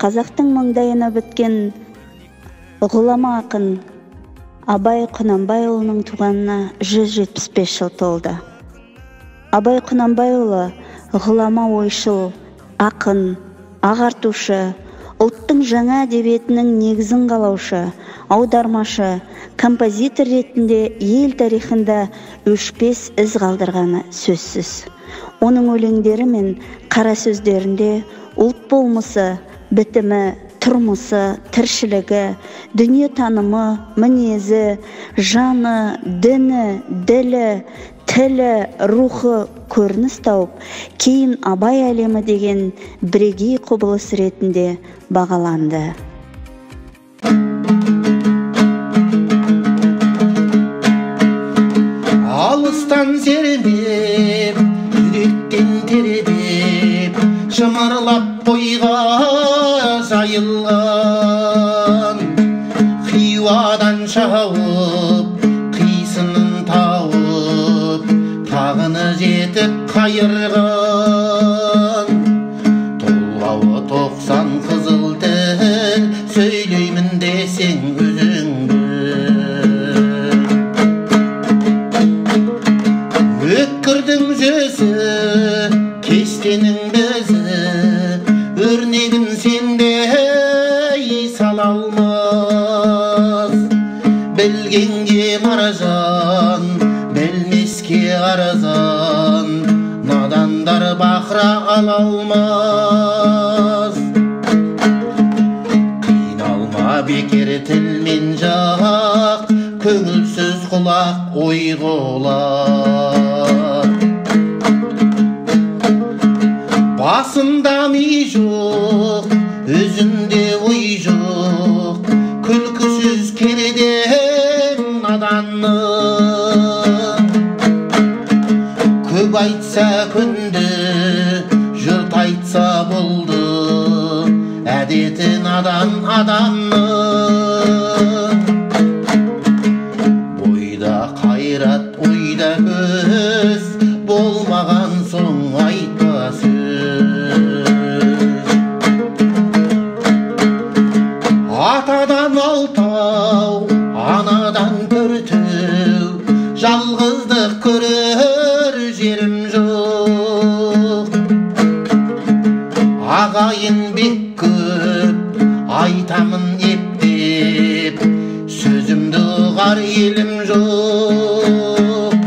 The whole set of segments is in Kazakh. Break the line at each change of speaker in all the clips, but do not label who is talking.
қазақтың маңдайына біткен ғұлама ақын Абай Құнанбайұлының туғанына 175 жыл толды. Абай Құнанбайұлы ғұлама ойшыл, ақын, ағартушы, ұлттың жаңа әдебиетінің негізін қалаушы, аудармашы, композитор ретінде ел тарихында өшпес із қалдырғаны сөзсіз. Оның өлеңдері мен қара сөздерінде ұлт болмысы, бітімі, тұрмысы, тіршілігі, дүние танымы, мінезі, жаны, діні, ділі, тілі, рухы көрініс тауып, кейін Абай әлемі деген бірегей құбылыс ретінде бағаланды.
Алыстан сермеп, жүректен тербеп, шымырлап бойға жайылған, Хиуадан шауып, қисынын тауып, тағыны жетіп қайырған. Толғауы 90 қызыл тіл, сөйлеймін десең өзіңді. Өткірдің жүзі, кестенің бізі, өрнегін сендей сала алмас. Білгенге маржан, білмеске арзан, надандар бақыра ала алмас. Қиналма бекер тілмен жақ, көңілсіз құлақ ой құлақ. Басында ми жоқ, өзінде ой жоқ, күлкісіз кереден наданның. Көп айтса күнді, жұрт айтса болды, әдеті надан адамның. Бойда қайрат, ойда көз, болмаған соң айтпа сөз. Атадан алтау, анадан төртеу, жалғыздық көрер жерім жоқ. Ағайын бек көп, айтамын ептеп, сөзімді ұғар елім жоқ.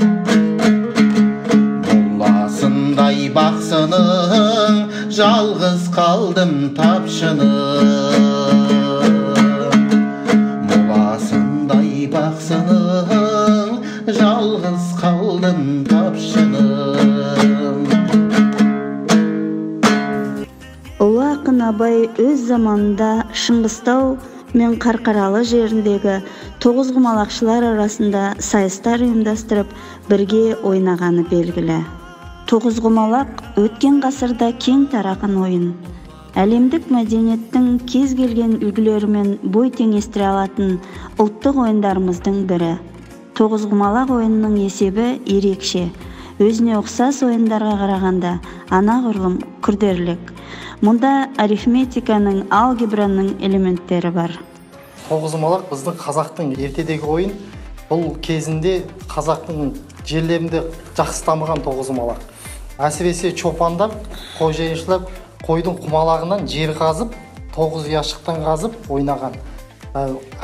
Моласындай бақсының, жалғыз қалдым тапшының. Моласындай бақсының, жалғыз қалдым тапшының.
Ұлы ақын Абай өз заманында Шыңғыстау мен Қарқаралы жеріндегі тоғызқұмалақшылар арасында сайыстар ұйымдастырып, бірге ойнағаны белгілі. Тоғызқұмалақ өткен ғасырда кең тараған ойын. Әлемдік мәдениеттің кез келген үлгілерімен бой теңестіре алатын ұлттық ойындарымыздың бірі. Тоғызқұмалақ ойынының есебі ерекше. Өзіне ұқсас ойындарға қарағанда анағұрлым күрделірек. Мұнда арифметиканың, алгебраның элементтері бар.
Тоғызқұмалақ біздің қазақтың ертедегі ойын. Бұл кезінде қазақтың жерлерінде жақсы дамыған тоғызқұмалақ. Әсіресе чопандар, қожайыншылар қойдың құмалағынан жер қазып, 9 ұяшықтан қазып ойнаған.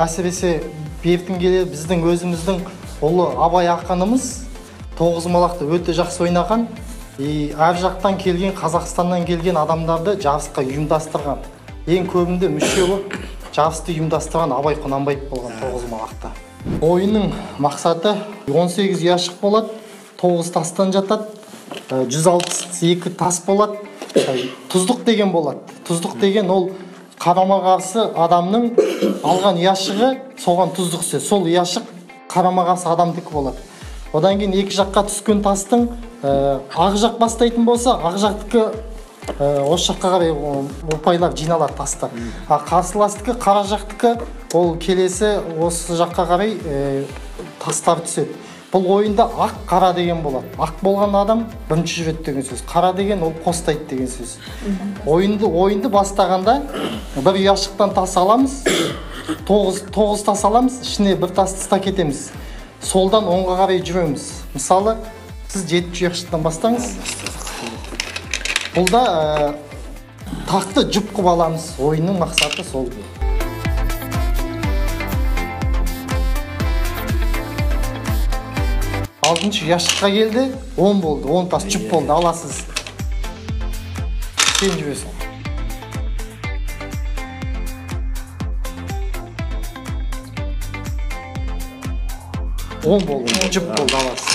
Әсіресе бертін келе біздің өзіміздің ұлы Абай ақынымыз тоғызқұмалақты өте жақсы ойнаған. Әр жақтан келген, Қазақстаннан келген адамдарды жарысқа ұйымдастырған. Ең көбінде мүше болып жарысты ұйымдастырған Абай Құнанбаев болған тоғызқұмалақта. Ойынның мақсаты 18 ұяшық болады, 9 тастан жатады, 162 тас болады, тұздық деген болады. Тұздық деген ол қарама-қарсы адамның алған ұяшығы соған тұздық сөз. Сол ұяшық қарама-қарсы адамдікі болады. Одан кейін екі жаққа түскен тастың ақ жақ бастайтын болса, ақ жақтікі осы жаққа қарай ұпайлар жиналады тастар. Қарсыластікі, қара жақтікі ол келесі осы жаққа қарай тастар түседі. Бұл ойында ақ қара деген болады. Ақ болған адам бірінші жүреді деген сөз. Қара деген ол қостайды деген сөз. Ойынды бастағанда бір ұяшықтан тас аламыз, 9 тас аламыз, ішіне бір тасты тастап кетеміз. Солдан оңға қарай жүреміз. Мысалы, сіз 7 ұяшықтан бастаңыз. Бұлда тақты жұп қып аламыз. Ойынның мақсаты сол. 6-шы ұяшыққа келді, 10 болды, 10 тас жұп болды, аласыз. Сен жүресің. 10 болды, жұп болды, аласыз.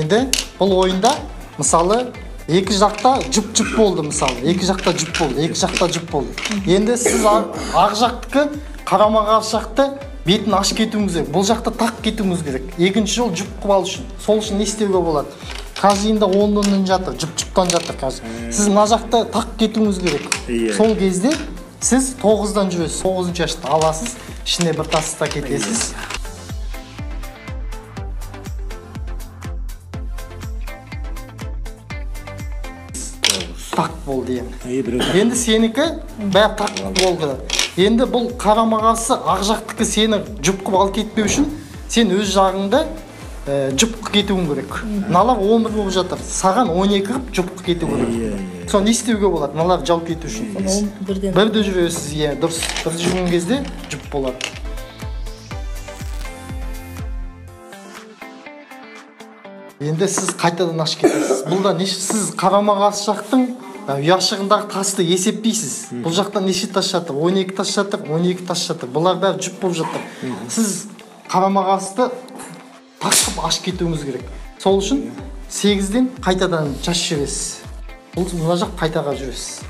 Енді бұл ойында, мысалы, екі жақта жұп болды, мысалы. Екі жақта жұп болды. Енді сіз ақ жақтікі қарама-қарсы жақты бетін ашып кетуіңіз керек. Бұл жақта тақ кетуіңіз керек. Екінші жол жұп қып алу үшін. Сол үшін не істеуге болады? Қазында 10-дан жатыр, жұп-жұптан жатыр қазір. Сіз мына жақта тақ кетуіңіз керек. Сол кезде сіз 9-дан жүресіз. 9-шы ұяшықты аласыз, ішіне бір тасты кетесіз. Тақ болды енді. Енді сенікі бәрі тақ болды. Енді бұл қарама-қарсы ақ жақтікі сені жұп қып алып кетпеу үшін сен өз жағыңды жұп қып кетуің керек. Мыналар 11 болып жатыр. Саған 12 қып жұп қып кету керек. Соны не істеуге болады? Мыналар жауып кету үшін. Бірде жүресіз, дұрыс. Бірде жүрген кезде жұп болады. Енді сіз қайтадан ашып кетесіз. Бұлда сіз қарама-қарсы жақтың ұяшығындағы тасты есептейсіз. Бұл жақта неше тас жатыр? 12 тас жатыр, 12 тас жатыр. Бұлар бәрі жұп болып жатыр. Сіз қарама-қарсыды тасып ашып кетуіңіз керек. Сол үшін 8-ден қайтадан жаш жүресіз. Бұл мына жақ қайтаға жүресіз.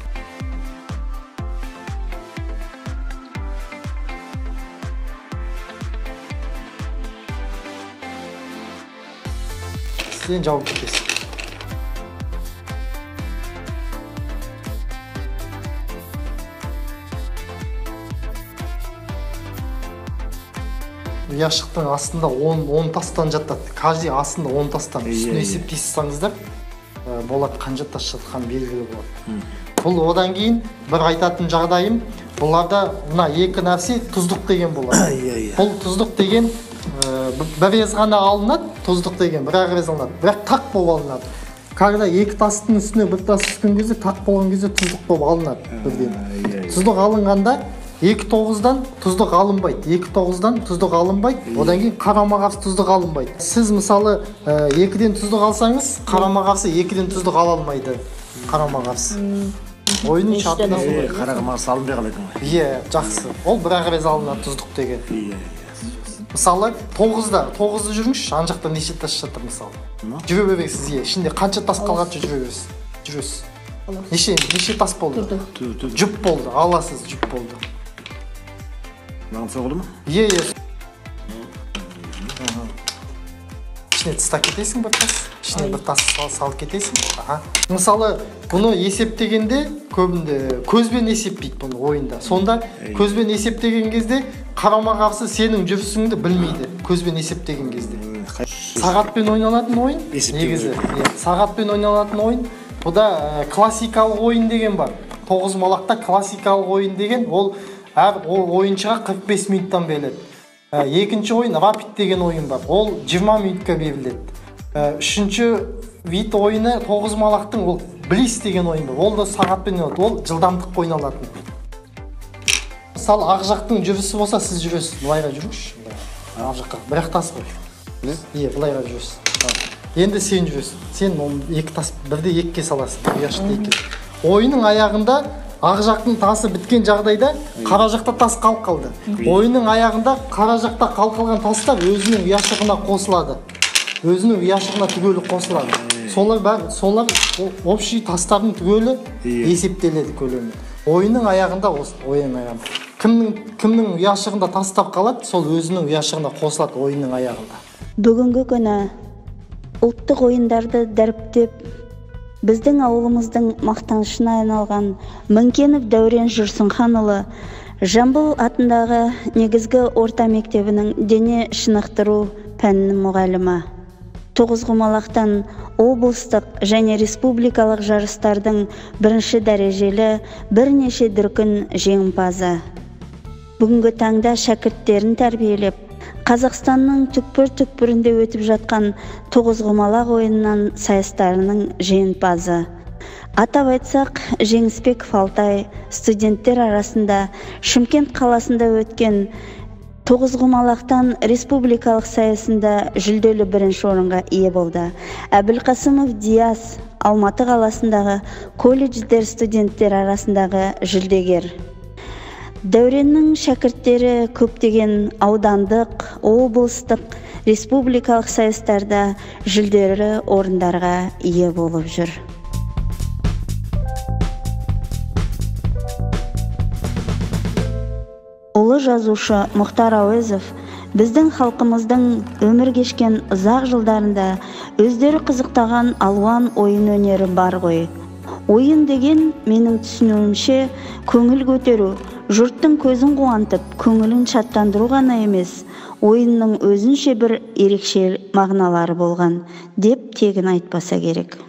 Сізден жауып кетесіз. Ұяшықтың астында 10 тастан жатады. Каждый астында 10 тастан. Үстіне есептейсіздер, болады қанша тас жатқан белгілі болады. Бұл одан кейін бір айтатын жағдайым, бұларда мына екі нәрсе тұздық деген болады. Бұл тұздық деген бір рез ғана алынады, тұздық деген бір рез алынады. Бірақ тақ болып алынады. Когда екі тастың үстіне бір тас түскен кезде, тақ болған кезде тұздық болып алынады бірден. Тұздық алынғанда 2-9-дан тұздық алынбайды. 2-9-дан тұздық алынбайды. Одан кейін қарама-қарсы тұздық алынбайды. Сіз мысалы 2-ден тұздық алсаңыз, қарама-қарсы 2-ден тұздық ала алмайды. Қарама-қарсы. Ойынның шартына солай.
Қарама-қарсы алынбай қалады ма?
Жақсы. Ол бір рез алынады тұздық деген. Мысалы 9-ды жүріңізші, ан жақта неше тас жатыр мысалы. Жүре бересіз, ішінде қанша тас қалғанша жүресіз. Неше тас болды? Жұп болды, аласыз жұп болды.
Маған соғылды ма?
Ішіне тастап кетесің бір тас. Ішіне бір тас салып кетесің. Мысалы, бұны есептегенде көбінде көзбен есептейді бұны ойында. Сонда көзбен есептеген кезде қарама-қарсы сенің жүрісіңді білмейді. Көзбен есептеген кезде. Сағатпен ойналатын ойын, негізі. Сағатпен ойналатын ойын. Бұда классикалық ойын деген бар. 9 малақта классикалық ойын деген, ол әр ойыншыға 45 минуттан беріледі. Екінші ойын рапид деген ойын бар. Ол 20 минутқа беріледі. Үшінші вид ойыны 9 малақтың ол близ деген ойын бар. Ол да сағатпен ойналады. Ол жылдамдық ойналатын. Мысалы, ақ жақтың жүрісі болса, сіз жүресіз. Бұлайға жүріңізші. Ақ жаққа. Бірақ тас қой. Бұлайға жүресіз. Енді сен жүресің. Сен екі тас бірде екіге саласың. Ұяшықты екіге. Ойынның аяғында ақ жақтың тасы біткен жағдайда қара жақта тас қалып қалды. Ойынның аяғында қара жақта қалған тастар өзінің ұяшығына қосылады. Өзінің ұяшығына түгелі қосылады. Солар общий тастардың түгелі есептеледі көлемі. Ойынның аяғында осы ойынның аяғында. Кімнің ұяшығында тастап қалады, сол өзінің ұяшығына қосылады ойынның аяғында.
Бүгінгі күні ұлттық ойындарды дәріптеп, біздің ауылымыздың мақтанышына айналған Мыңкенов Дәурен Жүрсінханұлы Жамбыл атындағы негізгі орта мектебінің дене шынықтыру пәнінің мұғалімі. Тоғызқұмалақтан облыстық және республикалық жарыстардың бірінші дәрежелі бірнеше дүркін жеңімпазы. Бүгінгі таңда шәкірттерін тәрбиелеп, Қазақстанның түкпір-түкпірінде өтіп жатқан тоғызқұмалақ ойынынан сайыстарының жеңімпазы. Атап айтсақ, Жеңісбеков Алтай студенттер арасында Шымкент қаласында өткен тоғызқұмалақтан республикалық сайысында жүлделі бірінші орынға ие болды. Әбілқасымов Диас Алматы қаласындағы колледждер студенттер арасындағы жүлдегер. Дәуреннің шәкірттері көптеген аудандық, облыстық, республикалық сайыстарда жүлделі орындарға ие болып жүр. Ұлы жазушы Мұхтар Әуезов біздің халқымыздың өмір кешкен ұзақ жылдарында өздері қызықтаған алуан ойын өнері бар ғой. Ойын деген менің түсінуімше көңіл көтеру, жұрттың көзін қуантып, көңілін шаттандыру ғана емес, ойынның өзінше бір ерекше мағыналары болған деп тегін айтпаса керек.